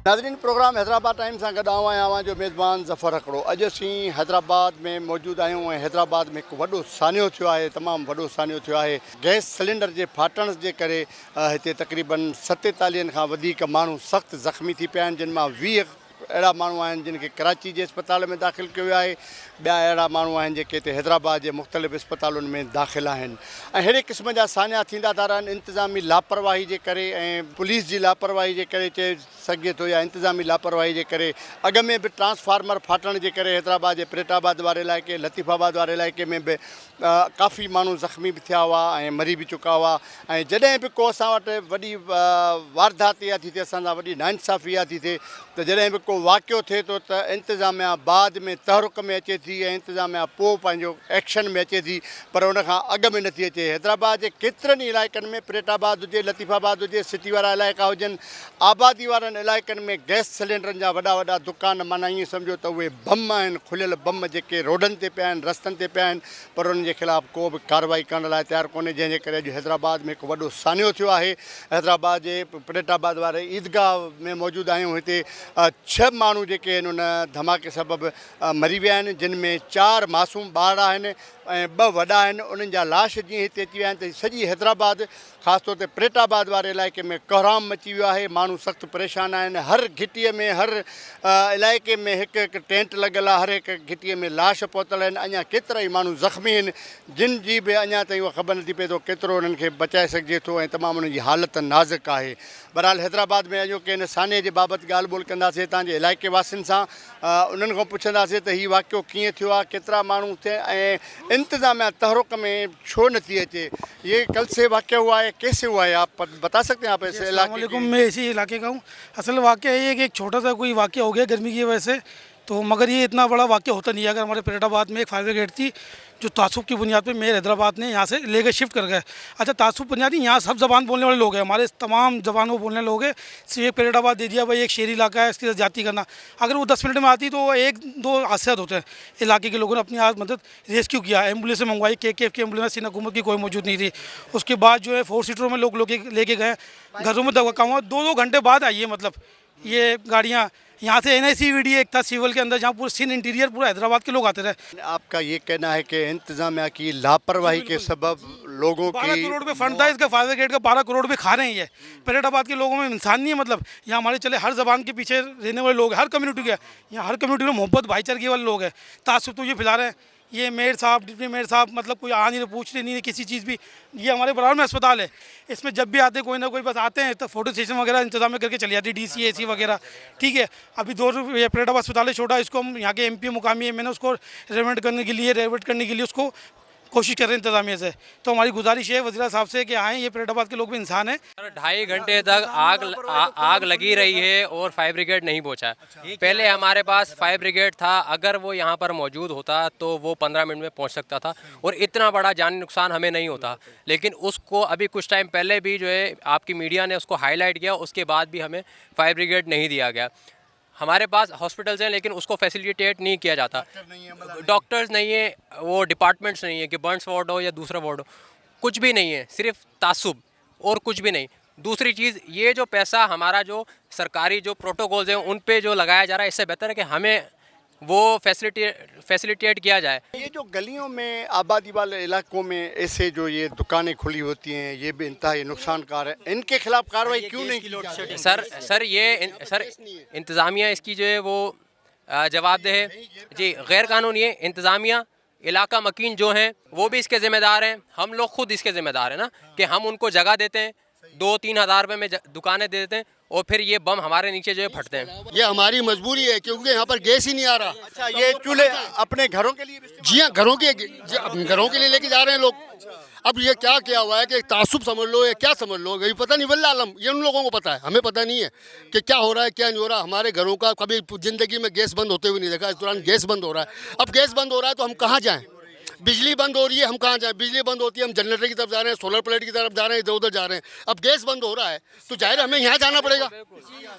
नाज़रीन programme Hyderabad time सां गॾु आवां जो मेज़बान ज़फ़र हकड़ो। अॼु असीं हैदराबाद में मौजूदु आहियूं ऐं हैदराबाद में हिकु वॾो सान्यो थियो आहे, तमामु वॾो सान्यो थियो आहे। गैस सिलेंडर जे फाटण जे करे हिते तक़रीबन 47 खां वधीक माण्हू सख़्तु ज़ख़्मी थी पिया आहिनि, जिन मां 20 अहिड़ा माण्हू आहिनि जिन खे कराची जे अस्पताल में दाख़िल कयो आहे। ॿिया अहिड़ा माण्हू आहिनि जेके हिते हैदराबाद जे मुख़्तलिफ़ अस्पतालुनि में दाख़िल आहिनि ऐं अहिड़े क़िस्म जा सान्या थींदा था रहनि इंतिज़ामी लापरवाही जे करे ऐं पुलिस जी लापरवाही जे करे चए सघिजे थो या इंतिज़ामी लापरवाही जे करे। अॻ में बि ट्रांसफार्मर फाटण जे करे हैदराबाद जे प्रेटाबाद वारे इलाइक़े लतीफ़ाबाद वारे इलाइक़े में बि काफ़ी माण्हू ज़ख़्मी बि थिया हुआ ऐं मरी बि चुका हुआ ऐं जॾहिं बि को असां वटि वॾी वारदात इहा थी थिए, असां सां वॾी नाइंसाफ़ी इहा थी थिए त जॾहिं बि को वाक़ियो थिए थो त इंतिज़ामिया बाद में तहरुक में अचे थी ऐं इंतिज़ामिया पोइ पंहिंजो एक्शन में अचे थी, पर उन खां अॻु में नथी अचे। हैदराबाद जे केतिरनि ई इलाइक़नि में प्रेटाबाद हुजे, लतीफ़ाबाद हुजे, सिटी वारा इलाइक़ा हुजनि, आबादी वारनि इलाइक़नि में गैस सिलेंडरनि जा वॾा वॾा दुकान, माना ईअं सम्झो त उहे बम आहिनि, खुलियल बम जेके रोडनि ते पिया आहिनि, रस्तनि ते पिया आहिनि, पर उन्हनि जे ख़िलाफ़ु को बि कार्रवाई करण लाइ तयारु कोन्हे, जंहिंजे करे अॼु हैदराबाद में हिकु वॾो सान्यो थियो आहे। हैदराबाद जे प्रेटाबाद वारे ईदगाह में मौजूदु आहियूं। हिते 6 माण्हू जेके आहिनि उन धमाके सबबि मरी विया आहिनि, जिन में 4 मासूम ॿार आहिनि ऐं 2 वॾा आहिनि। उन्हनि जा लाश जीअं हिते अची विया आहिनि त सॼी हैदराबाद ख़ासि तौर ते प्रेटाबाद वारे इलाइक़े में कोहराम मची वियो आहे। माण्हू सख़्तु परेशान आहिनि। हर घिटीअ में, हर इलाइक़े में हिकु हिकु टेंट लॻियल आहे, हर हिकु घिटीअ में लाश पहुतल आहिनि। अञा केतिरा ई माण्हू ज़ख़्मी आहिनि, जिन जी बि अञा ताईं उहा ख़बर नथी पए थो केतिरो उन्हनि खे बचाए सघिजे थो ऐं तमामु उन्हनि जी हालत नाज़ुक आहे। बहरहाल हैदराबाद में अॼोके हिन सान्हे जे बाबति ॻाल्हि ॿोल कंदासीं तव्हांजे इलाइक़े वासियुनि सां, उन्हनि खां पुछंदासीं त हीउ वाक़ियो कीअं थियो आहे, केतिरा माण्हू थिए ऐं इंतिज़ामिया तहरुक में छो नथी अचे। ये कल से वाक़या हुआ है, कैसे हुआ है, आप बता सकते हैं? आप ऐसे इलाके मैं इसी इलाके का हूँ। असल वाक़या ये है कि एक छोटा सा कोई वाक़या हो गया गर्मी की वजह से, तो मगर ये इतना बड़ा वाक़या होता नहीं है। अगर हमारे प्रेटाबाद में एक फायर ब्रिगेड थी जो तासुब की बुनियाद पे मेयर हैदराबाद ने यहाँ से लेकर शिफ्ट कर गए। अच्छा, तासुब बुनियादी यहाँ सब ज़बान बोलने वाले लोग हैं, हमारे तमाम ज़बानों बोलने लोग हैं। सिर्फ एक प्रेटाबाद दे दिया भाई, एक शहरी इलाका है, इसकी जाती करना। अगर वो 10 मिनट में आती तो 1-2 हादसे होते हैं। इलाके के लोगों ने अपनी मदद रेस्क्यू किया, एम्बुलेंस मंगवाई, के की एम्बुलेंस, सिंध हुकूमत की कोई मौजूद नहीं थी। उसके बाद जो है 4 सीटरों में लोग लेके गए, घरों में दवा काम हुआ। 2-2 घंटे बाद आई है, मतलब ये गाड़ियाँ यहाँ से NICVD एक था सिविल के अंदर, जहाँ पूरे सिंध इंटीरियर पूरा हैदराबाद के लोग आते रहे। आपका ये कहना है कि इंतजामिया की लापरवाही के सबब लोगों की 12 करोड़ रुपये फंड था इसका, फायर ब्रिगेड का 12 करोड़ रुपये खा रहे हैं ये। प्रेटाबाद के लोगों में इंसान नहीं है, मतलब यहाँ हमारे चले हर जबान के पीछे रहने वाले लोग हैं, हर कम्युनिटी के, यहाँ हर कम्युनिटी में मोहब्बत भाईचारे वाले लोग हैं। तासुब तो ये फैला रहे हैं, ये मेयर साहब, डिप्टी मेयर साहब, मतलब कोई आ नहीं रहे, पूछ नहीं किसी चीज़ भी। ये हमारे बराबर में अस्पताल है, इसमें जब भी आते कोई ना कोई बस आते हैं तो फोटो सेशन वगैरह इंतजाम करके चली जाती है, DC AC वगैरह, ठीक है। अभी 2 ये प्रेटाबाद अस्पताल है छोटा, इसको हम यहाँ के MP मुकामी है, मैंने उसको रेनोवेट करने के लिए उसको कोशिश कर रहे हैं इंतजामिया से। तो हमारी गुजारिश है वज़ीर साहब से कि आएँ, ये प्रेटाबाद के लोग भी इंसान हैं। 2.5 घंटे तक आग लगी रही है और फायर ब्रिगेड नहीं पहुंचा। पहले हमारे पास फायर ब्रिगेड था, अगर वो यहाँ पर मौजूद होता तो वो 15 मिनट में पहुंच सकता था और इतना बड़ा जानी नुकसान हमें नहीं होता। लेकिन उसको अभी कुछ टाइम पहले भी जो है आपकी मीडिया ने उसको हाईलाइट किया, उसके बाद भी हमें फायर ब्रिगेड नहीं दिया गया। हमारे पास हॉस्पिटल्स हैं लेकिन उसको फैसिलिटेट नहीं किया जाता, डॉक्टर्स नहीं है, वो डिपार्टमेंट्स नहीं है कि बर्न्स वार्ड हो या दूसरा वार्ड हो, कुछ भी नहीं है, सिर्फ तासुब और कुछ भी नहीं। दूसरी चीज़, ये जो पैसा हमारा जो सरकारी जो प्रोटोकॉल्स हैं उन पे जो लगाया जा रहा है, इससे बेहतर है कि हमें वो फैसिलिटेट किया जाए। ये जो गलियों में आबादी वाले इलाकों में ऐसे जो ये दुकानें खुली होती हैं, ये भी इंतहाई नुकसानकार है, इनके खिलाफ कार्रवाई क्यों नहीं की जाती? सर इंतज़ामिया इसकी जो है वो जवाबदेह है जी, गैर कानूनी है। इंतज़ामिया इलाका मकीन जो हैं वो भी इसके ज़िम्मेदार हैं, हम लोग खुद इसके ज़िम्मेदार हैं ना, कि हम उनको जगह देते हैं, 2-3 हज़ार रुपये में दुकानें दे देते हैं और फिर ये बम हमारे नीचे जो है फटते हैं। ये हमारी मजबूरी है क्योंकि यहाँ पर गैस ही नहीं आ रहा। अच्छा, ये चूल्हे अपने घरों के लिए? जी हाँ, घरों के लिए लेके जा रहे हैं लोग। अब ये क्या हुआ है कि तासुब समझ लो या क्या समझ लो, ये पता नहीं, वल्लाह आलम, ये उन लोगों को पता है, हमें पता नहीं है कि क्या हो रहा है क्या नहीं हो रहा। हमारे घरों का कभी ज़िंदगी में गैस बंद होते हुए नहीं देखा, इस दौरान गैस बंद हो रहा है। अब गैस बंद हो रहा है तो हम कहाँ जाएँ? बिजली बंद हो रही है, हम कहाँ जाएँ? बिजली बंद होती है, हम जनरेटर की तरफ जा रहे हैं, सोलर प्लेट की तरफ जा रहे हैं, इधर उधर जा रहे हैं। अब गैस बंद हो रहा है तो जाहिर हमें यहाँ जाना पड़ेगा।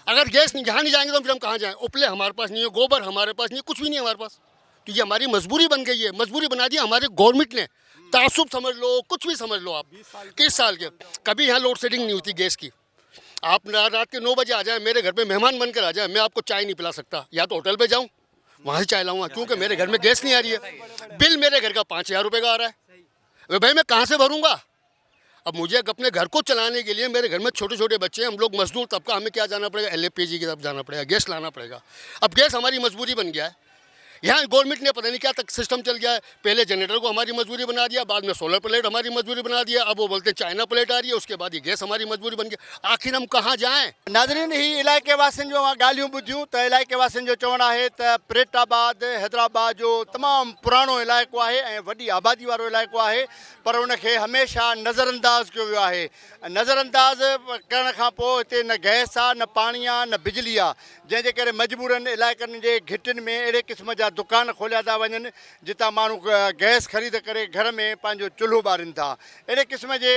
अगर गैस यहाँ नहीं जाएंगे तो फिर हम कहाँ जाएँ? उपले हमारे पास नहीं है, गोबर हमारे पास नहीं है, कुछ भी नहीं है हमारे पास। तो ये हमारी मजबूरी बन गई है, मजबूरी बना दी हमारे गवर्नमेंट ने। तासुब समझ लो, कुछ भी समझ लो आप, किस साल के, कभी यहाँ लोड शेडिंग नहीं होती गैस की। आप रात के 9 बजे आ जाएं, मेरे घर पे मेहमान बनकर आ जाएं, मैं आपको चाय नहीं पिला सकता। या तो होटल पे जाऊं, वहाँ से चाय लाऊंगा, क्योंकि मेरे घर में गैस नहीं आ रही है। बिल मेरे घर का 5,000 रुपये का आ रहा है। भाई मैं कहाँ से भरूंगा? अब मुझे अपने घर को चलाने के लिए, मेरे घर में छोटे छोटे बच्चे हैं, हम लोग मजदूर तबका, हमें क्या जाना पड़ेगा? LPG की तरफ जाना पड़ेगा, गैस लाना पड़ेगा। अब गैस हमारी मजबूरी बन गया है। यहाँ गवर्नमेंट ने पता नहीं क्या तक सिस्टम चल गया है। पहले जनरेटर को हमारी मजबूरी बना दिया, बाद में सोलर प्लेट हमारी मजबूरी बना दिया, अब वो बोलते हैं चाइना प्लेट आ रही है, उसके बाद ये गैस हमारी मजबूरी बन गई। आखिर हम कहाँ जाएँ? नाज़रीन, ही इलाइक़े वासियुनि जो ॻाल्हियूं ॿुधियूं त इलाइक़े वासियुनि जो चवणु आहे त परेटाबाद हैदराबाद जो तमामु पुराणो इलाइक़ो आहे ऐं वॾी आबादी वारो इलाइक़ो आहे, पर उनखे हमेशह नज़रअंदाज़ कयो वियो आहे। नज़रअंदाज़ करण खां पोइ हिते न गैस आहे, न पाणी आहे, न बिजली आहे, जंहिंजे करे मजबूरनि इलाइक़नि जे घिटियुनि में अहिड़े क़िस्म जा दुकान खोलिया था वञनि जितां माण्हू गैस ख़रीद करे घर में पंहिंजो चुल्हो ॿारीनि था। अहिड़े क़िस्म जे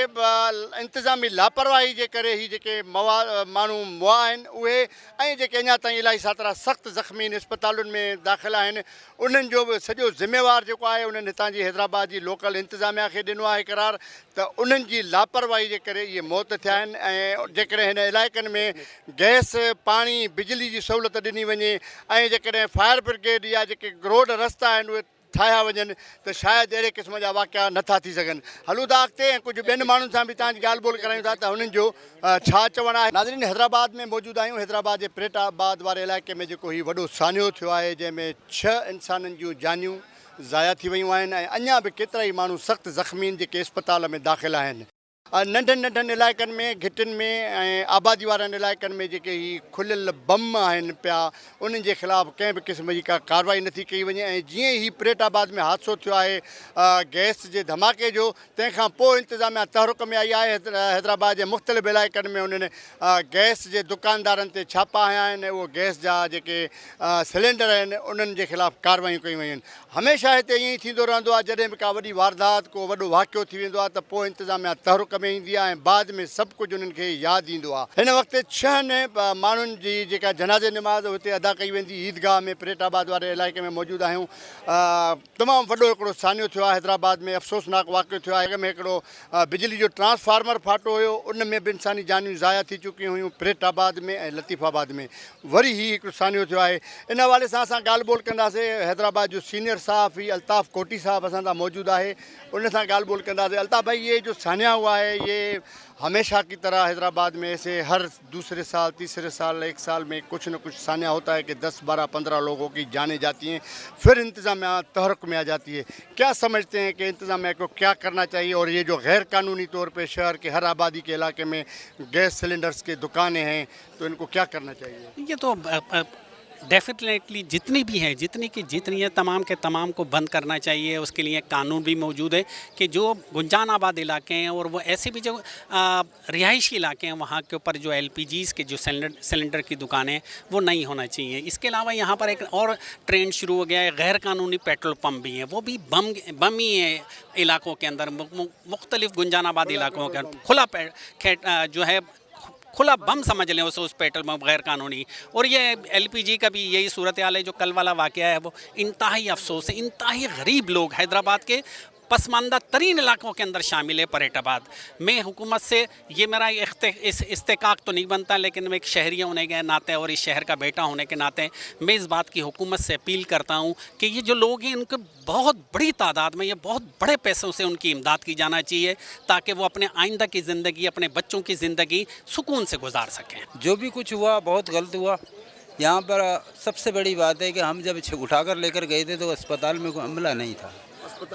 इंतिज़ामी लापरवाही जे करे ही जेके माण्हू मुआ आहिनि उहे ऐं जेके अञा ताईं इलाही सातरा सख़्तु ज़ख़्मी इस्पतालुनि में दाख़िल आहिनि, उन्हनि जो बि सॼो ज़िम्मेवारु जेको आहे उन्हनि हितां जी हैदराबाद जी लोकल इंतिज़ामिया खे ॾिनो आहे करार त उन्हनि जी लापरवाही जे करे इहे मौत थिया आहिनि। ऐं जेकॾहिं हिन इलाइक़नि में गैस, पाणी, बिजली जी सहूलियत ॾिनी वञे ऐं जेकॾहिं फायर ब्रिगेड या जेके रोड रस्ता आहिनि उहे ठाहिया वञनि त शायदि अहिड़े क़िस्म जा वाक़िया नथा थी सघनि। हलूं था अॻिते ऐं कुझु ॿियनि माण्हुनि सां बि तव्हांजी ॻाल्हि ॿोल करायूं था त हुननि जो छा चवणु आहे। नाज़रीन, हैदराबाद में मौजूदु आहियूं। हैदराबाद जे परेटाबाद वारे इलाइक़े में जेको हीउ वॾो सान्यो थियो आहे, जंहिंमें 6 इंसाननि जूं जानियूं ज़ाया थी वियूं आहिनि ऐं अञा बि केतिरा ई माण्हू सख़्तु ज़ख़्मी आहिनि जेके इस्पताल में दाख़िल आहिनि। नंढनि नंढनि इलाइक़नि में, घिटियुनि में ऐं आबादी वारनि इलाइक़नि में जेके ही खुलियल बम आहिनि पिया, उन्हनि जे ख़िलाफ़ु कंहिं बि क़िस्म जी का कार्रवाई नथी कई वञे। ऐं जीअं ई परेटाबाद में हादसो थियो आहे गैस जे धमाके जो, तंहिंखां पोइ इंतिज़ामिया तहरुक में आई आहे। हैदराबाद जे मुख़्तलिफ़ इलाइक़नि में उन्हनि गैस जे दुकानदारनि ते छापा हया आहिनि ऐं उहो गैस जा जेके सिलेंडर आहिनि उन्हनि जे ख़िलाफ़ु कार्रवाइयूं कयूं वयूं आहिनि। हमेशह हिते ईअं ई थींदो रहंदो आहे, जॾहिं बि का वॾी वारदात, को वॾो वाक़ियो थी वेंदो आहे त पोइ इंतिज़ामिया तहरुक में ईंदी आहे ऐं बाद में सभु कुझु उन्हनि खे यादि ईंदो आहे। हिन वक़्तु 6 माण्हुनि जी जेका जनाज़े निमाज़ हुते अदा कई वेंदी ईदगाह में परेटाबाद वारे इलाइक़े में मौजूदु आहियूं। तमामु वॾो हिकिड़ो सान्यो थियो आहे हैदराबाद में, अफ़सोसनाक वाक़ियो थियो आहे। में हिकिड़ो बिजली जो ट्रांसफार्मर फाटो हुयो, उन में बि इंसानी जानियूं ज़ाया थी चुकियूं हुयूं परेटाबाद में ऐं लतीफ़ाबाद में। वरी ही हिकिड़ो सान्यो थियो आहे। इन हवाले सां असां ॻाल्हि ॿोल कंदासीं। हैदराबाद जो सीनियर सहाफ़ी अल्ताफ़ कोटी साहब असां सां मौजूदु आहे, उन सां ॻाल्हि ॿोल कंदासीं। अल्ताफ़ भाई, ये जो सान्या हुआ है ये हमेशा की तरह हैदराबाद में ऐसे हर दूसरे साल, तीसरे साल, एक साल में कुछ न कुछ सान्या होता है कि 10, 12, 15 लोगों की जानें जाती हैं, फिर इंतज़ामिया तहरुक में आ जाती है। क्या समझते हैं कि इंतज़ामिया को क्या करना चाहिए? और ये जो गैर कानूनी तौर पे शहर के हर आबादी के इलाके में गैस सिलेंडर्स की दुकानें हैं, तो इनको क्या करना चाहिए? ये तो डेफिनेटली जितनी भी हैं, जितनी है तमाम के तमाम को बंद करना चाहिए। उसके लिए कानून भी मौजूद है कि जो गुंजान आबाद इलाके हैं और वो ऐसे भी जो रिहायशी इलाके हैं, वहाँ के ऊपर जो LPGs के जो सिलेंडर की दुकानें हैं वो नहीं होना चाहिए। इसके अलावा यहाँ पर एक और ट्रेंड शुरू हो गया है, गैर कानूनी पेट्रोल पम्प भी हैं, वो भी बम ही है इलाकों के अंदर, मुख्तलिफ गुंजान आबाद इलाकों के अंदर खुला जो है खुला बम समझ लें उस पेट्रोल पंप गैर कानूनी। और ये LPG का भी यही सूरत हाल है। जो कल वाला वाक़या है वो इंतहाई अफसोस है। इंतहाई गरीब लोग हैदराबाद के पसमानदा तरीन इलाकों के अंदर शामिल है परेटाबाद। मैं हुकूमत से ये मेरा इस्तेकाक तो नहीं बनता, लेकिन मैं एक शहरी होने के नाते और इस शहर का बेटा होने के नाते मैं इस बात की हुकूमत से अपील करता हूँ कि ये जो लोग हैं उनको बहुत बड़ी तादाद में, ये बहुत बड़े पैसों से उनकी इमदाद की जाना चाहिए ताकि वो अपने आइंदा की ज़िंदगी, अपने बच्चों की ज़िंदगी सुकून से गुजार सकें। जो भी कुछ हुआ बहुत गलत हुआ। यहाँ पर सबसे बड़ी बात है कि हम जब उठाकर लेकर गए थे तो अस्पताल में कोई अमला नहीं था।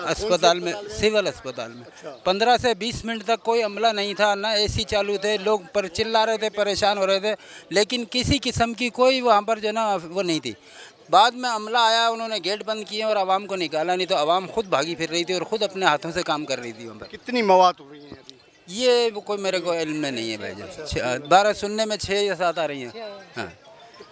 अस्पताल में, सिविल अस्पताल में 15 से 20 मिनट तक कोई अमला नहीं था, ना AC चालू थे, लोग पर चिल्ला रहे थे, परेशान हो रहे थे, लेकिन किसी किस्म की कोई वहाँ पर जो ना वो नहीं थी। बाद में अमला आया, उन्होंने गेट बंद किए और आवाम को निकाला, नहीं तो आवाम खुद भागी फिर रही थी और ख़ुद अपने हाथों से काम कर रही थी वहाँ पर। कितनी मौत हुई हैं अभी? ये कोई मेरे को इल्म में नहीं है भाईजान। 12 सुनने में 6 या 7 आ रही हैं। हाँ,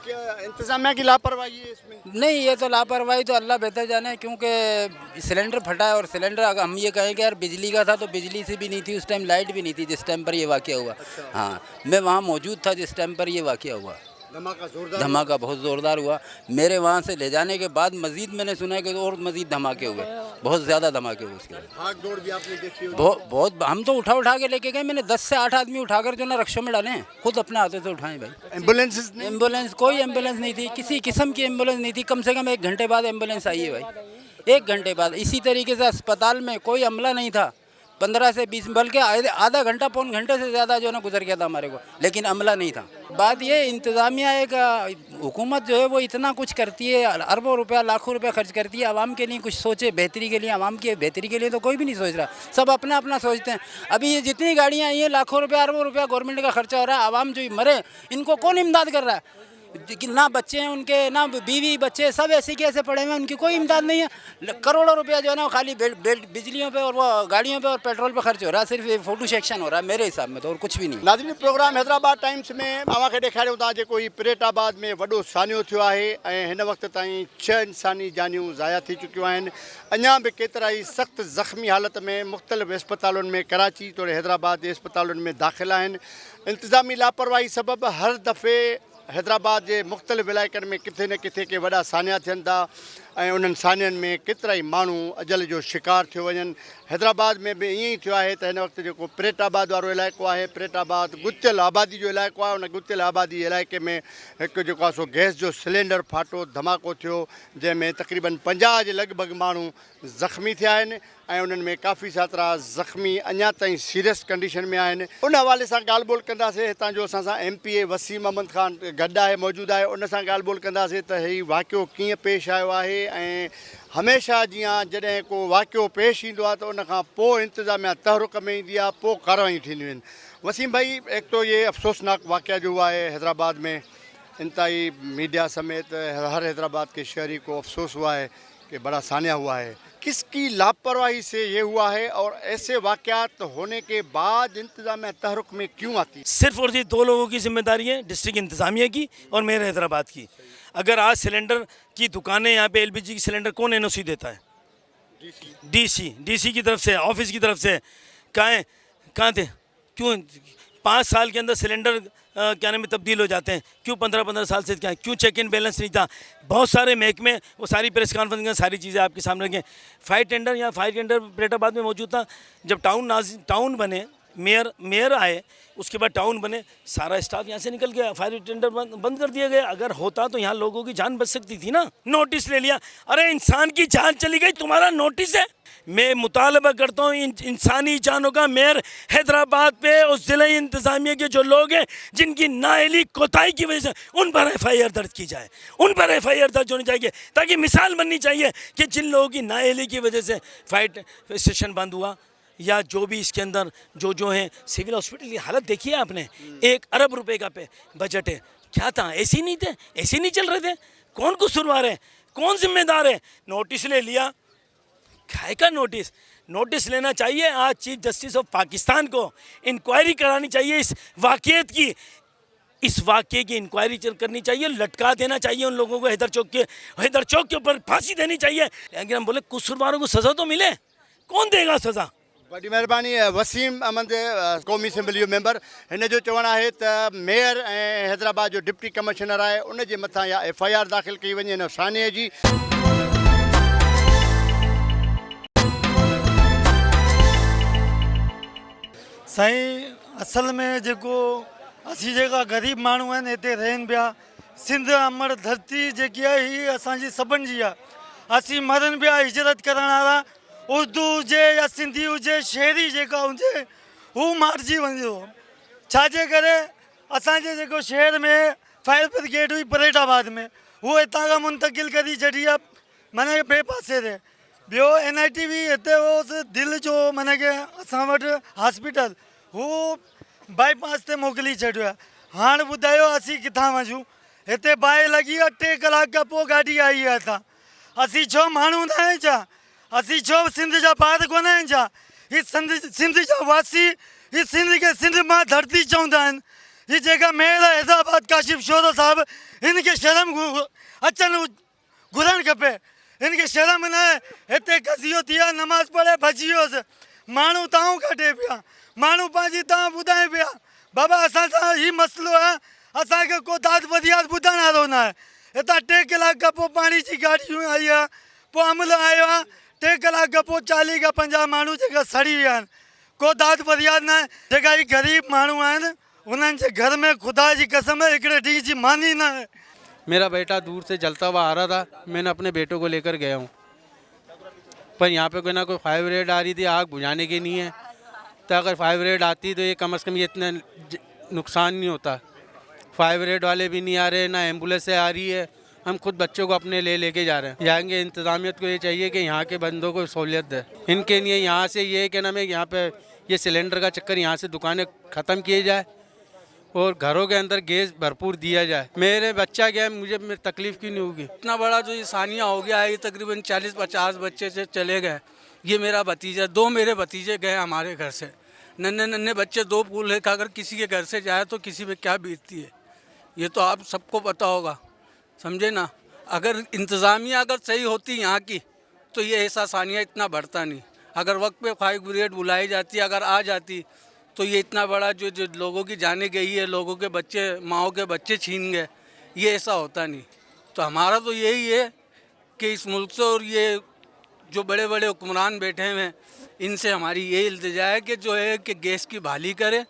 क्या इंतज़ामिया की लापरवाही है इसमें? नहीं, ये तो लापरवाही तो अल्लाह बेहतर जाने, क्योंकि सिलेंडर फटा है और सिलेंडर अगर हम ये कहें कि यार बिजली का था तो बिजली से भी नहीं थी, उस टाइम लाइट भी नहीं थी जिस टाइम पर ये वाक़या हुआ। हाँ, मैं वहाँ मौजूद था जिस टाइम पर ये वाक़या हुआ। धमाका जोरदार धमाका बहुत ज़ोरदार हुआ। मेरे वहाँ से ले जाने के बाद मज़ीद मैंने सुना है कि और मज़ीद धमाके हुए, बहुत ज़्यादा धमाके हुए उसके बाद। भाग दौड़ भी आपने देखी होगी। बहुत हम तो उठा के लेके गए। मैंने 10 से 8 आदमी उठाकर जो ना रिक्शों में डाले हैं, खुद अपने हाथों से उठाए भाई। एम्बुलेंसेस ने एम्बुलेंस, कोई एम्बुलेंस नहीं थी, किसी किस्म की एम्बुलेंस नहीं थी। कम से कम 1 घंटे बाद एम्बुलेंस आई है भाई, 1 घंटे बाद। इसी तरीके से अस्पताल में कोई अमला नहीं था। 15 से 20 बल्कि आधा घंटा पौन घंटे से ज़्यादा जो है ना गुजर गया था हमारे को, लेकिन अमला नहीं था। बात ये इंतज़ामिया एक हुकूमत जो है वो इतना कुछ करती है, अरबों रुपया लाखों रुपया खर्च करती है, आवाम के लिए कुछ सोचे, बेहतरी के लिए, आवाम की बेहतरी के लिए तो कोई भी नहीं सोच रहा। सब अपना अपना सोचते हैं। अभी ये जितनी गाड़ियाँ आई हैं, लाखों रुपया अरबों रुपया गवर्नमेंट का खर्चा हो रहा है, आवाम जो मरे इनको कौन इमदाद कर रहा है? ना बच्चे हैं उनके, ना बीवी बच्चे, सब ऐसे के ऐसे पड़े हुए हैं, उनकी कोई इमदाद नहीं है। करोड़ों रुपया जो है ना खाली बिजलियों पे और वो गाड़ियों पे और पेट्रोल पे खर्च हो रहा है। सिर्फ ये फोटो सेक्शन हो रहा है मेरे हिसाब में तो, और कुछ भी नहीं। नाज़रीन, प्रोग्राम हैदराबाद टाइम्स में तव्हांखे ॾेखारियूं था जेको ही परेटाबाद में वॾो सानियो थियो आहे ऐं हिन वक़्त ताईं 6 इंसानी जानियूं ज़ाया थी चुकियूं आहिनि। अञा बि केतिरा ई सख़्तु ज़ख़्मी हालत में मुख़्तलिफ़ अस्पतालुनि में, कराची तोड़े हैदराबाद जे अस्पतालुनि में दाख़िल आहिनि। इंतिज़ामी लापरवाही सबबि हर दफ़े हैदराबाद जे मुख़्तलिफ़ इलाइक़नि में किथे न किथे के वॾा सानिया थियनि था ऐं उन्हनि सानियनि में केतिरा ई माण्हू अजल जो शिकार थियो वञनि। हैदराबाद में बि ईअं ई थियो आहे त हिन वक़्तु जेको परेटाबाद वारो इलाइक़ो आहे, परेटाबाद गुतियल आबादी जो इलाइक़ो आहे, उन गुतियल आबादी इलाइक़े में हिकु जेको आहे सो गैस जो सिलेंडर फाटो, धमाको थियो, जंहिंमें तक़रीबन 50 जे लॻभॻि माण्हू ज़ख़्मी थिया आहिनि ऐं उन्हनि में काफ़ी सारा ज़ख़्मी अञा ताईं सीरियस कंडीशन में आहिनि। उन हवाले सां ॻाल्हि ॿोल कंदासीं। हितां जो असां सां MPA वसीम अहमद ख़ान गॾु आहे, मौजूदु आहे। उन सां ॻाल्हि ॿोल कंदासीं त हीउ वाक़ियो कीअं पेश आयो आहे ऐं हमेशह जीअं जॾहिं को वाक़ियो पेश ईंदो आहे त उन खां पोइ इंतिज़ामिया तहरुक में ईंदी आहे, पोइ कार्रवाई थींदियूं आहिनि। वसीम भाई, एक तो ये अफ़सोसनाक वाक़या जो हुआ है हैदराबाद में, इंतहाई मीडिया समेत हर हैदराबाद के शहरी को अफसोस हुआ है कि बड़ा सानिया हुआ है। किसकी लापरवाही से ये हुआ है और ऐसे वाक़यात होने के बाद इंतज़ामिया तहरुक में क्यों आती है? सिर्फ और सिर्फ 2 लोगों की जिम्मेदारी है, डिस्ट्रिक्ट इंतज़ामिया की और मेरे हैदराबाद की। अगर आज सिलेंडर की दुकानें यहाँ पे LPG की सिलेंडर कौन NOC देता है? DC की तरफ से, ऑफिस की तरफ से। कहाँ थे? क्यों 5 साल के अंदर सिलेंडर क्या नाम है तब्दील हो जाते हैं? क्यों 15-15 साल से क्या? क्यों चेक इन बैलेंस नहीं था? बहुत सारे महकमे, वो सारी प्रेस कॉन्फ्रेंस में सारी चीज़ें आपके सामने रखें। फायर टेंडर परेटाबाद में मौजूद था। जब टाउन बने, मेयर आए, उसके बाद टाउन बने, सारा स्टाफ यहाँ से निकल गया, फायर टेंडर बंद कर दिया गया। अगर होता तो यहाँ लोगों की जान बच सकती थी ना। नोटिस ले लिया, अरे इंसान की जान चली गई, तुम्हारा नोटिस है? मैं मुतालबा करता हूँ इंसानी जानों का। मेयर हैदराबाद पे उस ज़िला इंतज़ामिया के जो लोग हैं जिनकी नाअहली कोताही की वजह से उन पर FIR दर्ज की जाए, उन पर FIR दर्ज होनी चाहिए, ताकि मिसाल बननी चाहिए कि जिन लोगों की नाअहली की वजह से फायर स्टेशन बंद हुआ या जो भी इसके अंदर जो हैं। सिविल हॉस्पिटल की हालत देखिए आपने, 1 अरब रुपए का बजट है। क्या था? ऐसे ही नहीं थे, ऐसे नहीं चल रहे थे। कौन कसूरवार है, कौन जिम्मेदार है? नोटिस ले लिया, खाए का नोटिस लेना चाहिए। आज चीफ जस्टिस ऑफ पाकिस्तान को इंक्वायरी करानी चाहिए इस वाक़ियत की, इस वाक़े की इंक्वायरी करनी चाहिए, लटका देना चाहिए उन लोगों को। हैदर चौक के ऊपर फांसी देनी चाहिए। लेकिन हम बोले कसूरवारों को सज़ा तो मिले, कौन देगा सज़ा? वॾी महिरबानी। वसीम अहमद क़ौमी असेंबली जो मेंबर, हिन जो चवणु आहे त मेयर ऐं हैदराबाद जो डिप्टी कमिश्नर आहे, उन जे मथां या FIR दाख़िल कई वञे हिन सानिए जी। साईं, असल में जेको असीं जेका ग़रीब माण्हू आहिनि हिते रहनि पिया, सिंध अमर धरती जेकी आहे हीअ असांजी सभिनि जी आहे। असीं मरनि पिया हिजरत करण वारा, उर्दू हुजे या सिंधी हुजे, शहरी जेका हुजे हू मारिजी वञो। छाजे करे असांजे जेको शहर में फायर ब्रिगेड हुई परेटाबाद में, हू हितां खां मुंतकिल करी छॾी आहे माना ॿिए पासे ते। ॿियो NIT बि हिते होसि दिलि जो माना की असां वटि हॉस्पिटल, हू बाईपास ते मोकिली छॾियो आहे। हाणे ॿुधायो असीं किथां वञूं? हिते बाहि लॻी आहे, 3 कलाक खां पोइ गाॾी आई आहे। असीं छो माण्हू न आहियूं छा? असीं छो सिंध जा ॿार कोन आहिनि छा? हीअ सिंध जा वासी, हीअ सिंध खे सिंध मां धरती चवंदा आहिनि। हीअ जेका मेयर आहे हैदराबाद काशिफ शोरो साहिबु, हिनखे शर्म अचणु घुरणु खपे। हिनखे शर्म न आहे। हिते कज़ियो थी आहे, नमाज़ पढ़े भॼी वियोसि, माण्हू ताऊं कढे पिया, माण्हू पंहिंजी तव्हां ॿुधाए पिया बाबा असां सां हीउ मसइलो आहे, असांखे को दाद वधियात ॿुधण वारो न आहे। हितां 3 कलाक खां पोइ पाणी जी गाॾियूं आई आहे, पोइ अमल आयो आहे, 3 कलाक खां पोइ 40 खां 50 माण्हू जेका सड़ी विया आहिनि। को दाद वधियात न आहे। जेका ही ग़रीब माण्हू आहिनि उन्हनि जे घर में खुदा जी कसम है हिकिड़े ॾींहं जी मानी न आहे। मेरा बेटा दूर से जलता हुआ आ रहा था, मैंने अपने बेटों को लेकर गया हूँ, पर यहाँ पे कोई ना कोई फायर ब्रिगेड आ रही थी, आग बुझाने की नहीं है। तो अगर फायर ब्रिगेड आती तो ये कम से कम ये इतना नुकसान नहीं होता। फायर ब्रिगेड वाले भी नहीं आ रहे, ना एम्बुलेंस से आ रही है, हम खुद बच्चों को अपने लेके जा रहे हैं। जाएंगे इंतज़ामियत को ये चाहिए कि यहाँ के बंदों को सहूलियत दे। इनके लिए यहाँ से ये क्या नाम है, यहाँ पे ये सिलेंडर का चक्कर, यहाँ से दुकानें ख़त्म किए जाए और घरों के अंदर गैस भरपूर दिया जाए। मेरे बच्चा क्या है, मुझे तकलीफ़ क्यों नहीं होगी। इतना बड़ा जो ये सानिया हो गया है, ये तकरीबन 40-50 बच्चे से चले गए। ये मेरा भतीजा, 2 मेरे भतीजे गए हमारे घर से, नन्हे नन्हे बच्चे, 2 फूल है। अगर किसी के घर से जाए तो किसी पे क्या बीतती है, ये तो आप सबको पता होगा, समझे ना। अगर इंतज़ामिया अगर सही होती यहाँ की तो ये ऐसा सानिया इतना बढ़ता नहीं। अगर वक्त पे फायर ब्रिगेड बुलाई जाती, अगर आ जाती तो ये इतना बड़ा जो लोगों की जाने गई है, लोगों के बच्चे, माओ के बच्चे छीन गए, ये ऐसा होता नहीं। तो हमारा तो यही है कि इस मुल्क से और ये जो बड़े बड़े हुक्मरान बैठे हुए हैं, इनसे हमारी ये इल्तिजा है कि जो है कि गैस की बहाली करें,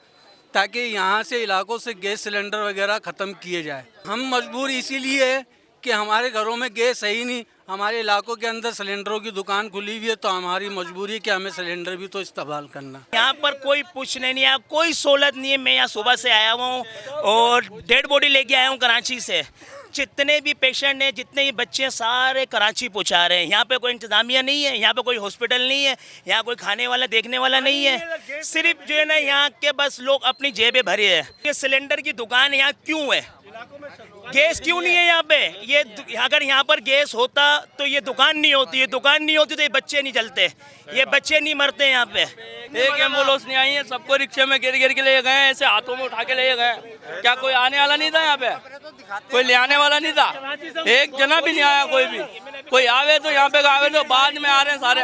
ताकि यहाँ से इलाकों से गैस सिलेंडर वगैरह ख़त्म किए जाए। हम मजबूर इसीलिए है कि हमारे घरों में गैस है ही नहीं, हमारे इलाकों के अंदर सिलेंडरों की दुकान खुली हुई है, तो हमारी मजबूरी है कि हमें सिलेंडर भी तो इस्तेमाल करना। यहाँ पर कोई पूछने नहीं आया, कोई सहूलत नहीं है। मैं यहाँ सुबह से आया हूँ और डेड बॉडी लेके आया हूँ कराची से। जितने भी पेशेंट हैं, जितने भी बच्चे, सारे कराची पहुँचा रहे हैं। यहाँ पे कोई इंतजामिया नहीं है, यहाँ पे कोई हॉस्पिटल नहीं है, यहाँ कोई खाने वाला देखने वाला नहीं है। सिर्फ जो है ना यहाँ के बस लोग अपनी जेबें भरे हैं। ये सिलेंडर की दुकान यहाँ क्यों है, गैस क्यों नहीं है यहाँ पे? ये अगर यहाँ पर गैस होता तो ये दुकान नहीं होती, ये दुकान नहीं होती तो ये बच्चे नहीं जलते, ये बच्चे नहीं मरते यहाँ पे। एक एम्बुलेंस नहीं आई है, सबको रिक्शे में गिर के ले गए, ऐसे हाथों में उठा के ले गए। क्या कोई आने वाला नहीं था यहाँ पे? कोई ले आने वाला नहीं था, एक जना भी नहीं आया। कोई भी कोई आवे तो यहाँ पे आवे तो बाद में आ रहे हैं सारे,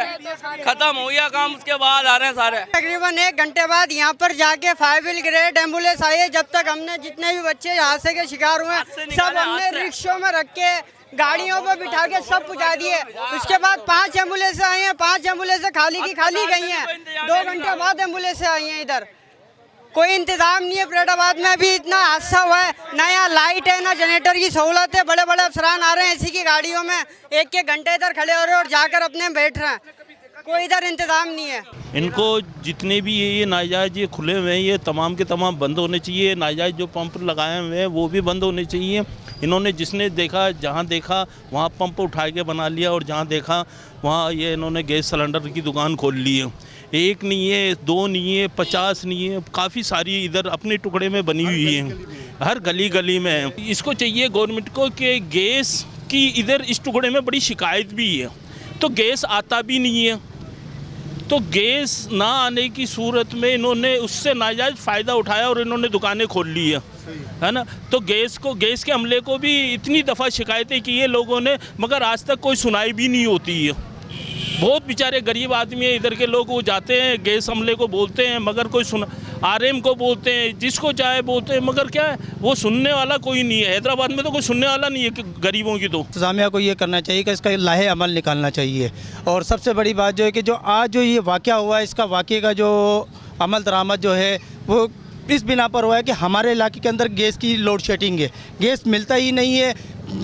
खत्म हो गया काम, उसके बाद आ रहे हैं सारे। तकरीबन 1 घंटे बाद यहाँ पर जाके फायर ब्रिगेड एम्बुलेंस आई है। जब तक हमने जितने भी बच्चे हादसे के शिकार हुए सब हमने रिक्शों में रख के, गाड़ियों पर बिठा के सब पहुँचा दिए। उसके बाद 5 एम्बुलेंस आई हैं, 5 एम्बुलेंस खाली की खाली गई हैं। 2 घंटे बाद एम्बुलेंस आई हैं। इधर कोई इंतजाम नहीं है। फरीदाबाद में भी इतना हादसा हुआ है, ना यहाँ लाइट है, ना जनरेटर की सहूलत है। बड़े बड़े अफसरान आ रहे हैं एसी की गाड़ियों में, 1-1 घंटे इधर खड़े हो रहे हैं और जाकर अपने बैठ रहे हैं। कोई इधर इंतजाम नहीं है। इनको जितने भी ये नाजायज ये खुले हुए हैं, ये तमाम के तमाम बंद होने चाहिए। नाजायज जो पंप लगाए हुए हैं वो भी बंद होने चाहिए। इन्होंने जिसने देखा, जहाँ देखा वहाँ पंप उठा के बना लिया, और जहाँ देखा वहाँ ये इन्होंने गैस सिलेंडर की दुकान खोल ली है। 1 नहीं है, 2 नहीं है, 50 नहीं है, काफ़ी सारी इधर अपने टुकड़े में बनी हुई है, हर गली गली में। इसको चाहिए गवर्नमेंट को कि गैस की इधर इस टुकड़े में बड़ी शिकायत भी है, तो गैस आता भी नहीं है। तो गैस ना आने की सूरत में इन्होंने उससे नाजायज़ फ़ायदा उठाया और इन्होंने दुकानें खोल ली है ना। तो गैस के अमले को भी इतनी दफ़ा शिकायतें की है लोगों ने, मगर आज तक कोई सुनाई भी नहीं होती है। बहुत बेचारे गरीब आदमी है इधर के लोग, वो जाते हैं गैस अमले को बोलते हैं, मगर कोई सुन, RM को बोलते हैं, जिसको चाहे बोलते हैं, मगर क्या है वो सुनने वाला कोई नहीं है। हैदराबाद में तो कोई सुनने वाला नहीं है कि गरीबों की। तो इंतज़ामिया को ये करना चाहिए कि इसका लाहे अमल निकालना चाहिए। और सबसे बड़ी बात जो है कि जो आज जो ये वाक़या हुआ है, इसका वाक़े का जो अमल दरामद जो है वो इस बिना पर हुआ है कि हमारे इलाके के अंदर गैस की लोड शेडिंग है, गैस मिलता ही नहीं है।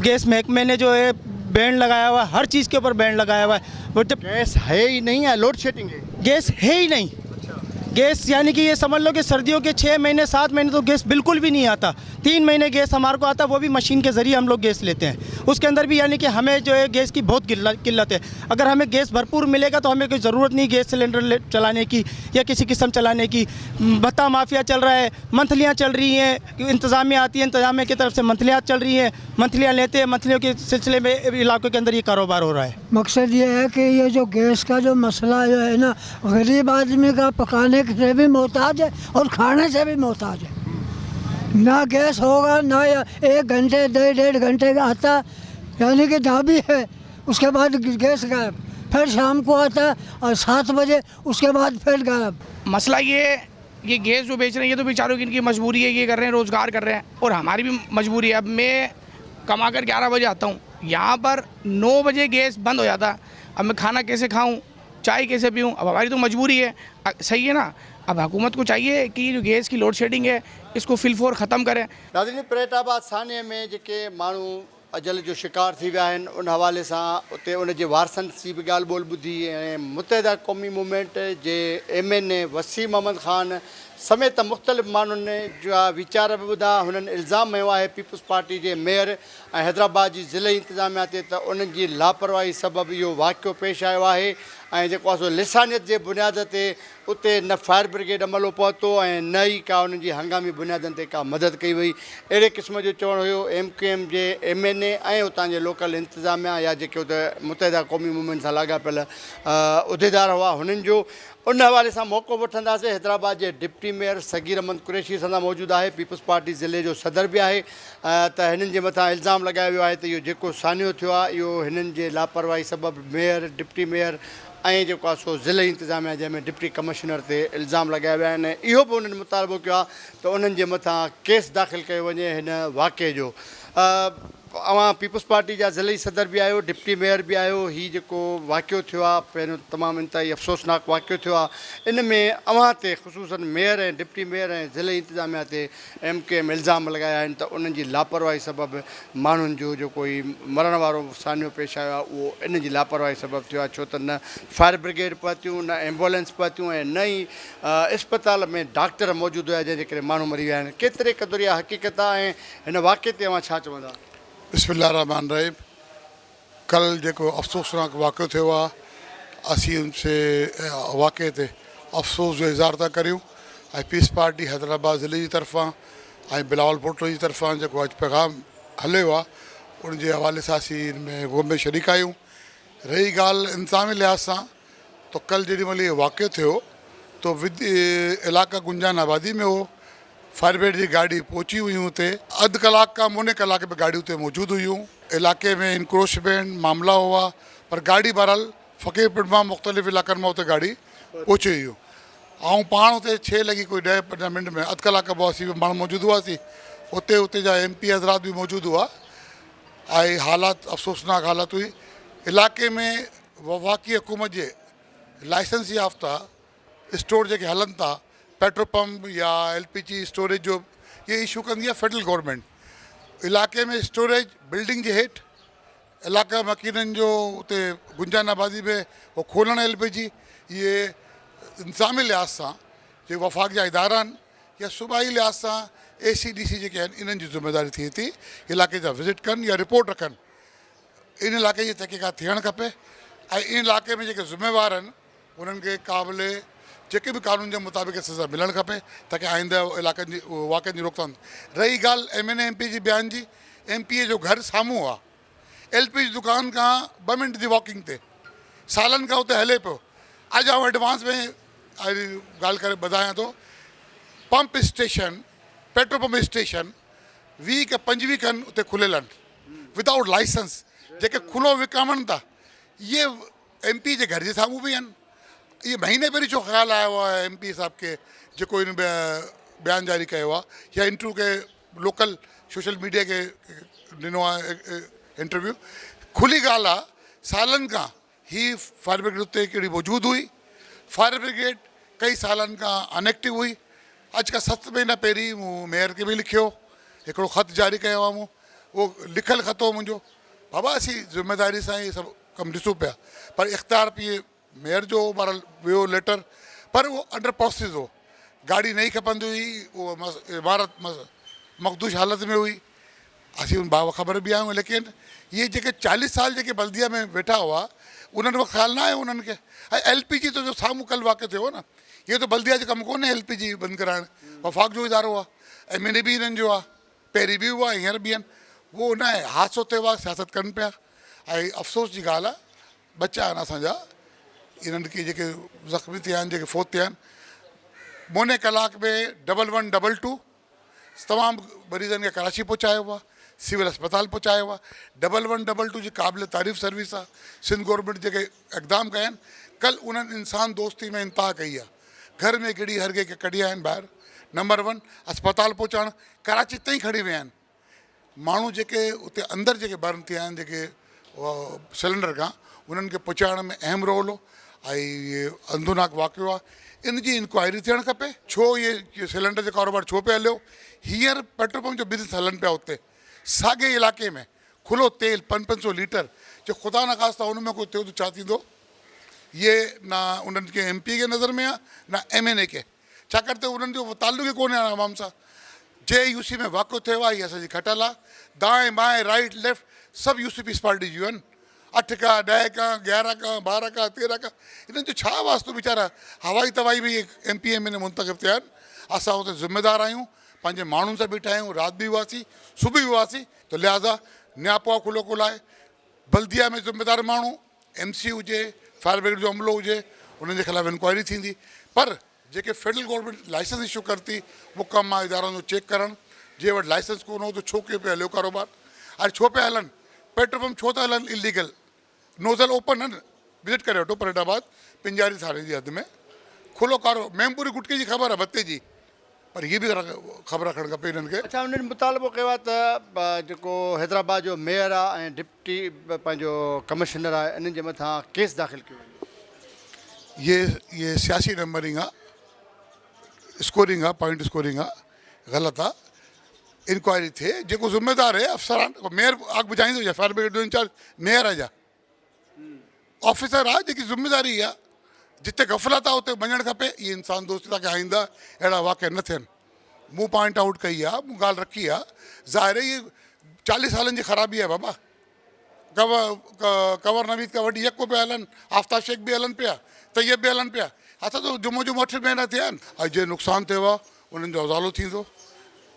गैस महकमे ने जो है बैंड लगाया हुआ है, हर चीज़ के ऊपर बैंड लगाया हुआ है। वो जब गैस है ही नहीं है, लोड शेडिंग है, गैस है ही नहीं। गैस यानी कि ये समझ लो कि सर्दियों के 6 महीने 7 महीने तो गैस बिल्कुल भी नहीं आता। 3 महीने गैस हमारे को आता, वो भी मशीन के ज़रिए हम लोग गैस लेते हैं। उसके अंदर भी यानी कि हमें जो है गैस की बहुत किल्लत है। अगर हमें गैस भरपूर मिलेगा तो हमें कोई ज़रूरत नहीं गैस सिलेंडर चलाने की या किसी किस्म चलाने की। भत्ता माफिया चल रहा है, मंथलियाँ चल रही हैं, इंतज़ामिया आती है, इंतज़ामिया की तरफ से मंथलियाँ चल रही हैं, मंथलियाँ लेते हैं, मंथलियों के सिलसिले में इलाकों के अंदर ये कारोबार हो रहा है। मकसद ये है कि ये जो गैस का जो मसला जो है ना, गरीब आदमी का पकाने से भी मोहताज है और खाने से भी मोहताज है। ना गैस होगा ना 1 घंटे 1.5 घंटे का आता, यानी कि जहाँ भी है उसके बाद गैस गायब, फिर शाम को आता और 7 बजे उसके बाद फिर गायब। मसला ये ये गैस जो बेच रहे हैं ये तो बेचारों की इनकी मजबूरी है, ये कर रहे हैं, रोज़गार कर रहे हैं, और हमारी भी मजबूरी है। अब मैं कमा कर 11 बजे आता हूँ, यहाँ पर 9 बजे गैस बंद हो जाता, अब मैं खाना कैसे खाऊँ, चाय कैसे पीऊँ, अब हमारी तो मजबूरी है। सही है ना। अब हुकूमत को चाहिए कि जो गैस की लोड शेडिंग है इसको फिलफोर ख़त्म करें। नाज़रीन, परेटाबाद साने में जेके माण्हू अजल जो शिकार थी विया आहिनि, उन हवाले सां उते उन जे वारसनि जी बि ॻाल्हि ॿोल ॿुधी ऐं मुतहिदा क़ौमी मूवमेंट जे MNA वसीम अहमद ख़ान समेत मुख़्तलिफ़ माण्हुनि जा वीचार बि ॿुधा। हुननि इल्ज़ाम हयो आहे पीपुल्स पार्टी जे मेयर ऐं हैदराबाद जी ज़िले इंतिज़ामिया ते त उन्हनि जी लापरवाही सबबु इहो वाक़ियो पेश आयो आहे ऐं जेको आहे सो लिसानियत जे बुनियाद ते उते न फायर ब्रिगेड अमलो पहुतो ऐं न ई का उन्हनि जी हंगामी बुनियादनि ते का मदद कई वई। अहिड़े क़िस्म जो चवणु हुयो MQM जे MNA ऐं उतां जे लोकल इंतिज़ामिया या जेके उते मुतहिदा क़ौमी मूवमेंट सां लाॻापियल उहिदेदार हुआ हुननि जो। उन हवाले सां मौक़ो वठंदासीं। हैदराबाद जे डिप्टी मेयर सगीर अहमद कुरैशी सां मौजूदु आहे, पीपुल्स पार्टी ज़िले जो सदर बि आहे। त हिननि जे मथां इल्ज़ाम लॻायो वियो आहे त इहो जेको सानियो थियो आहे इहो हिननि जे लापरवाही सबबु मेयर, डिप्टी मेयर ऐं जेको आहे सो ज़िले इंतिज़ामिया जंहिंमें डिप्टी कमिश्नर ते इल्ज़ाम लॻाया विया आहिनि। इहो बि उन्हनि मुतालबो कयो आहे त उन्हनि जे मथां केस दाख़िल कयो वञे हिन वाक़े जो। अवां पीपुल्स पार्टी जा ज़िले सदर बि आहियो, डिप्टी मेयर बि आहियो। हीउ जेको वाक़ियो थियो आहे पहिरियों तमामु इंतिहाई अफ़सोसनाक वाक़ियो थियो आहे। इन में अवां ते ख़ुसूसन मेयर ऐं डिप्टी मेयर ऐं ज़िले इंतिज़ामिया ते MQM इल्ज़ाम लॻाया आहिनि त उन्हनि जी लापरवाही सबबु माण्हुनि जो जेको ई मरण वारो सानियो पेश आयो आहे उहो इन जी लापरवाही सबबु थियो आहे। छो त न फायर ब्रिगेड पहुतियूं, न एम्बुलेंस पहुतियूं ऐं न ई इस्पताल में डॉक्टर मौजूदु हुया जंहिंजे करे माण्हू मरी विया आहिनि। केतिरे क़दुरु इहा हक़ीक़त आहे ऐं हिन वाक़े ते अवां छा चवंदा? बिस्मिल्लाहिर्रहमानिर्रहीम। कल जेको अफ़सोसनाक वाक़ियो थियो आहे असीं उनसे वाक़े ते अफ़सोस जो इज़हार था करियूं ऐं पीस पार्टी हैदराबाद ज़िले जी तरफ़ां ऐं बिलावल भुट्टो जी तरफ़ां जेको अॼु पैगाम हलियो आहे उनजे हवाले सां असीं हिन में ग़म में शरीक आहियूं। रही ॻाल्हि इंतिज़ामी लिहाज़ सां तो कल जेॾीमहिल इहो वाक़ियो थियो तो इलाइक़ा गुंजान आबादी में हो, फायर ब्रिगेड की गाड़ी पहुंची हुई उते, अध कलाक का मुने कलाक में गाड़ी उते मौजूद हुई। इलाके में इंक्रोचमेंट मामला हुआ पर गाड़ी बहरहाल फ़कीरपुर में मुख्तलिफ़ इलाक़नि में उते गाड़ी पहुची हुई। ऐं पाण उते 6 लॻी कोई 10-15 मिनट में अध कलाक पोइ असीं बि माण्हू मौजूदु हुआसीं। उते जा MP हज़रात भी मौजूदु हुआ ऐं हालात अफ़सोसनाक हालत हुई। इलाके में वफ़ाक़ी हुकूमत जे लाइसेंस याफ़्ता स्टोर जेके हलनि था, पेट्रोल पंप या LPG स्टोरेज जो ये इशू कंदी आहे फेडरल गवर्नमेंट। इलाके में स्टोरेज बिल्डिंग जे हेठि इलाक़ा मकीननि जो उते गुंजान आबादी में वो खोलण LPG ये इंतिज़ामी लिहाज़ सां जे वफ़ाक़ जा इदारा आहिनि या सूबाई लिहाज़ सां ACDC जेके आहिनि इन्हनि जी ज़िम्मेदारी थिए थी इलाके जा विज़िट कनि या रिपोर्ट रखनि। इन इलाके जी तहक़ीक़ात थियणु खपे ऐं इन इलाके में जेके ज़िम्मेवार आहिनि उन्हनि खे क़ाबिले जेके भी कानून के मुताबिक सज़ा मिलण खपे ताकि आइंदा इलाक़नि जी वाक़नि जी रोकथाम। रही ॻाल्हि MNA MP जी बयान जी, MP जो घर साम्हूं आहे, LPG दुकान खां 2 मिनट जी वॉकिंग ते सालनि खां उते हले पियो। अॼु आउं एडवांस में ॻाल्हि करे ॿुधायां थो, pump station petrol pump station 20 के 25 खनि उते खुलियल आहिनि विदाउट लाइसेंस, जेके खुलो विकामनि था। ये MP जे घर जे साम्हूं बि आहिनि। ये महीने पहिरीं जो ख़्यालु आयो आहे MP साहब के जेको इन बयान जारी कयो आहे या इंटरव्यू के लोकल सोशल मीडिया के ॾिनो आहे इंटरव्यू। खुली ॻाल्हि आहे सालनि खां ही फायर ब्रिगेड उते हिकिड़ी मौजूदु हुई। फायर ब्रिगेड कई सालनि खां अनएक्टिव हुई। अॼु खां 7 महीना पहिरीं मूं मेयर खे बि लिखियो, हिकिड़ो ख़त जारी कयो आहे। मूं उहो लिखियलु ख़त हो मुंहिंजो, बाबा असीं ज़िम्मेदारी सां इहे सभु कमु ॾिसूं पिया पर इख़्तियार बि मेयर जो बहरहाल वियो लेटर पर वो अंडर प्रोसेस हो। गाड़ी नहीं खपंदी हुई, वो इमारत मखदूश हालत में हुई। असीं उन बाख़बर भी आहियूं लेकिन ये जेके 40 साल जेके बल्दिया में वेठा हुआ उन्हनि वटि ख़्यालु न आयो उन्हनि खे। ऐं LPG तो जो साम्हूं कल वाक़ियो थियो न, ये तो बल्दिया जो कमु कोन्हे LPG बंदि कराइणु, वफ़ाक़ जो इदारो आहे। MNA भी इन्हनि जो आहे, पहिरीं बि हुआ हींअर बि आहिनि। वो न आहे हादसो थियो आहे, सियासत कनि पिया। ऐं अफ़सोस जी ॻाल्हि आहे बच्चा आहिनि असांजा इन्हनि खे जेके ज़ख़्मी थिया आहिनि, जेके फ़ौत थिया आहिनि, मुने कलाक में 1122 तमामु मरीज़नि खे कराची पहुचायो आहे, सिविल अस्पताल पहुचायो आहे। 1122 जी क़ाबिल तारीफ़ सर्विस आहे। सिंध गवर्नमेंट जेके इक़दाम कया आहिनि, कल उन्हनि इंसान दोस्ती में इंतहा कई आहे। घर में गिड़ी हर के कढी आहिनि ॿाहिरि। नंबर 1 अस्पताल पहुचाइणु, कराची ताईं खणी विया आहिनि माण्हू जेके उते अंदरि जेके बर्न थिया आहिनि जेके सिलेंडर खां, उन्हनि खे पहुचाइण में अहम रोल हो। ऐं इहे अंधुनाक वाक़ियो आहे, इन जी इंक्वायरी थियणु खपे। छो इहे सिलेंडर जो कारोबार छो पिया हलियो? हींअर पेट्रोल पंप जो बिज़नेस हलनि पिया उते साॻे इलाइक़े में, खुलो तेल 500 लीटर, जो ख़ुदा न ख़ास्ता हुन में कोई थियो त छा थींदो? ये ना उन्हनि खे MP के नज़र में आहे न MNA के, छाकाणि त उन्हनि जो ताल्लुक़ ई कोन्हे आवाम सां। JUC में वाक़ियो थियो आहे, इहा असांजी खटल आहे। दाएं बाएं राइट लेफ्ट सभु UC पीस पार्टी जूं आहिनि, 8 का 10 का 11 का 12 का 13 का, इन्हनि जो छा वास्तो वीचारा? हवाई तवाई बि MP MNA मुंतख़िब थिया आहिनि। असां उते ज़िम्मेदार आहियूं, पंहिंजे माण्हुनि सां बीठा आहियूं, राति बि हुआसीं सुबुह बि हुआसीं, त लिहाज़ा नियापो खुलो खुलाए बल्दिया में ज़िम्मेदार माण्हू, MC हुजे, फायर ब्रिगेड जो अमलो हुजे, उन्हनि जे ख़िलाफ़ु इंक्वायरी थींदी। पर जेके फेडरल गवर्नमेंट लाइसेंस इशू करती, वो कमु आहे इदारनि जो चेक करणु। जे वटि लाइसेंस कोन हो त छो के पिया हलियो कारोबार? अरे छो पिया हलनि? पेट्रोल पंप छो था हलनि इलीगल? नोज़ल ओपन आहिनि, विज़िट करे वठो फरीदाबाद पिंजारी थाने जी हद में खुलो कारो, मैमपुरी गुटके जी ख़बर आहे भत्ते जी, पर हीअ बि ख़बर रखणु खपे हिननि खे। अच्छा, उन्हनि मुतालबो कयो आहे त जेको हैदराबाद जो मेयर आहे ऐं डिप्टी पंहिंजो कमिश्नर आहे, इन्हनि जे मथां केस दाख़िल कयो वञे। ये सियासी नंबरिंग आहे, स्कोरिंग आहे, पॉइंट स्कोरिंग आहे, ग़लति आहे। इंक्वायरी थिए, जेको ज़िम्मेदार आहे अफ़सरान, मेयर आग बुझाईंदो या फायर ब्रिगेड जो इंचार्ज मेयर आहे, जा ऑफिसर आहे जेकी ज़िम्मेदारी आहे। जिते गफ़लत आहे उते वञणु खपे। इहे इंसान दोस्ती तव्हांखे आईंदा अहिड़ा वाक़िया न थियनि। मूं पॉइंट आउट कई आहे, मूं ॻाल्हि रखी आहे। ज़ाहिर आहे इहे 40 सालनि जी ख़राबी आहे बाबा। कंवर नवीद खां वॾी यको पिया हलनि, आफ्ताब शेख बि हलनि पिया, तैयब बि हलनि पिया। असां त जुमो 8 महीना थिया आहिनि। ऐं जे नुक़सानु थियो आहे उन्हनि जो अज़ालो थींदो,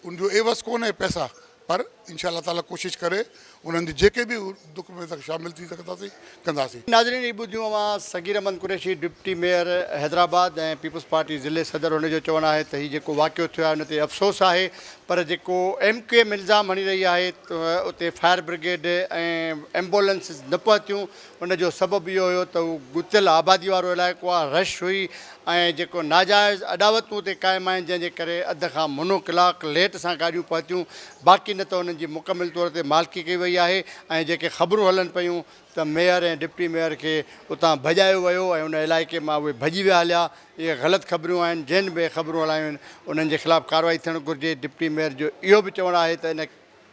उनजो एवज़ कोन्हे पैसा, पर इंशाअल्लाह ताला कोशिशि करे उन्हनि जे जेके बि दुख में तक शामिल थी सघंदासीं कंदासीं। नाज़रीन, ई ॿुधियूं अवां सगीर अहमद कुरैशी, डिप्टी मेयर हैदराबाद ऐं पीपल्स पार्टी ज़िले सदर, हुनजो चवणु आहे त हीउ जेको वाक़ियो थियो आहे उन ते अफ़सोस आहे, पर जेको MQM इल्ज़ाम हणी रही आहे त उते फायर ब्रिगेड ऐं एम्बुलेंसिस न पहुतियूं, उनजो सबबु इहो हुयो त उहो गुथियल आबादी वारो इलाइक़ो आहे, रश हुई ऐं जेको नाजाइज़ अॾावतूं उते क़ाइमु आहिनि, जंहिंजे करे अधु खां मुनो कलाक लेट सां गाॾियूं पहुतियूं। बाक़ी न त उन्हनि जी मुकमिल तौर ते मालिकी कई वई आहे। ऐं जेके ख़बरूं हलनि पियूं त मेयर ऐं डिप्टी मेयर खे उतां भॼायो वियो ऐं उन इलाइक़े मां उहे भॼी विया हलिया, इहे ग़लति ख़बरूं आहिनि। जिन बि ख़बरूं हलायूं आहिनि उन्हनि जे ख़िलाफ़ु कार्रवाई थियणु घुरिजे। डिप्टी मेयर जो इहो बि चवणु आहे त इन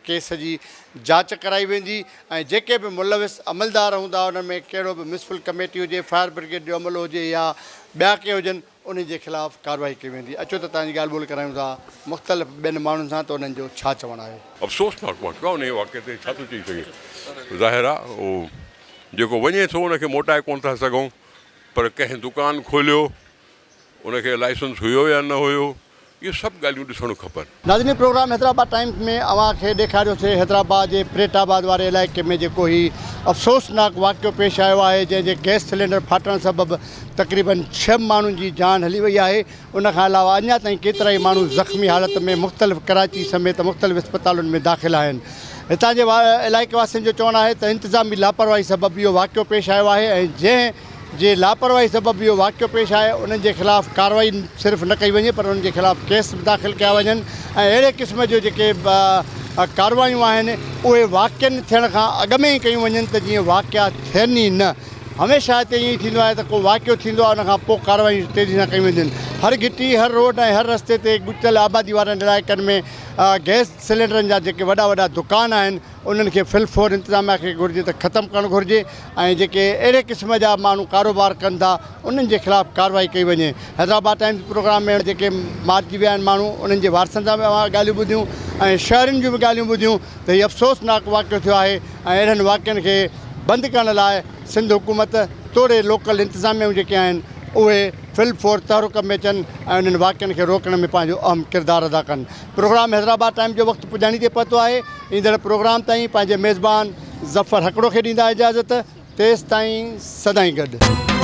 केस जी जांच कराई वेंदी ऐं जेके बि मुलविस अमलदार हूंदा उन में कहिड़ो बि म्यूनिसिपल कमेटी हुजे, फायर ब्रिगेड जो अमलो हुजे या ॿिया के हुजनि, उन जे ख़िलाफ़ु कार्रवाई कई वेंदी। अचो त तव्हांजी ॻाल्हि ॿोल करायूं था मुख़्तलिफ़ ॿियनि माण्हुनि सां त उन्हनि जो छा चवणु आहे। अफ़सोसनाक वाक़ियो आहे, उन वाक़े ते छा थो चई सघे? ज़ाहिर आहे उहो जेको वञे थो उनखे मोटाए कोन था सघूं, पर कंहिं दुकान खोलियो उनखे लाइसेंस हुयो या न हुयो, ये सभु ॻाल्हियूं ॾिसणु खपनि। नाज़रीन, प्रोग्राम हैदराबाद टाइम्स में अव्हांखे ॾेखारियोसीं हैदराबाद जे प्रेटाबाद वारे इलाइक़े में जेको ही अफ़सोसनाक वाक़ियो पेश आयो आहे, जंहिंजे गैस सिलेंडर फाटण सबबि तक़रीबन 6 माण्हुनि जी जान हली वई आहे। उनखां अलावा अञा ताईं केतिरा ई माण्हू ज़ख़्मी हालत में मुख़्तलिफ़ कराची समेत मुख़्तलिफ़ अस्पतालुनि में दाख़िल आहिनि। हितां जे इलाइक़े वासियुनि जो चवणु आहे त इंतिज़ामी लापरवाही सबबि इहो वाक़ियो पेश आयो आहे ऐं जंहिं जे लापरवाही सबबि इहो वाक़ियो पेश आहे उन्हनि जे ख़िलाफ़ु कार्रवाई सिर्फ़ु न कई वञे, पर उन्हनि जे ख़िलाफ़ु केस बि दाख़िल कया वञनि ऐं अहिड़े क़िस्म जो जेके कार्रवायूं आहिनि उहे वाक़ियनि थियण खां अॻु में ई कयूं वञनि त जीअं वाक़िया थियनि ई न। हमेशह हिते ईअं ई थींदो आहे त को वाक़ियो थींदो आहे, उनखां पोइ कार्रवाई तेज़ी सां कयूं वेंदियूं आहिनि। हर घिटी, हर रोड ऐं हर रस्ते ते गुचियल आबादी वारनि इलाइक़नि में गैस सिलेंडरनि जा जेके वॾा वॾा दुकान आहिनि उन्हनि खे फिलफोर इंतिज़ामिया खे घुरिजे त ख़तमु करणु घुरिजे ऐं जेके अहिड़े क़िस्म जा माण्हू कारोबार कनि था उन्हनि जे ख़िलाफ़ु कार्रवाई कई वञे। हैदराबाद टाइम्स प्रोग्राम में जेके मारिजी विया आहिनि माण्हू, उन्हनि जे वारसनि सां बि ॻाल्हियूं ॿुधियूं ऐं शहरनि जूं बि ॻाल्हियूं ॿुधियूं त हीउ अफ़सोसनाक वाक़ियो थियो आहे ऐं अहिड़नि वाक़ियनि खे बंदि करण लाइ सिंध हुकूमत तोड़े लोकल इंतिज़ामियाऊं जेके आहिनि उहे फिलफोर तहरुक में अचनि ऐं उन्हनि वाक़ियनि खे रोकण में पंहिंजो अहम किरदारु अदा कनि। प्रोग्राम हैदराबाद टाइम्स जो वक़्तु पुॼाणी ते पहुतो आहे। ईंदड़ प्रोग्राम ताईं पंहिंजे मेज़बान ज़फ़र हकड़ो खे ॾींदा इजाज़त। तेसि ताईं सदाईं गॾु।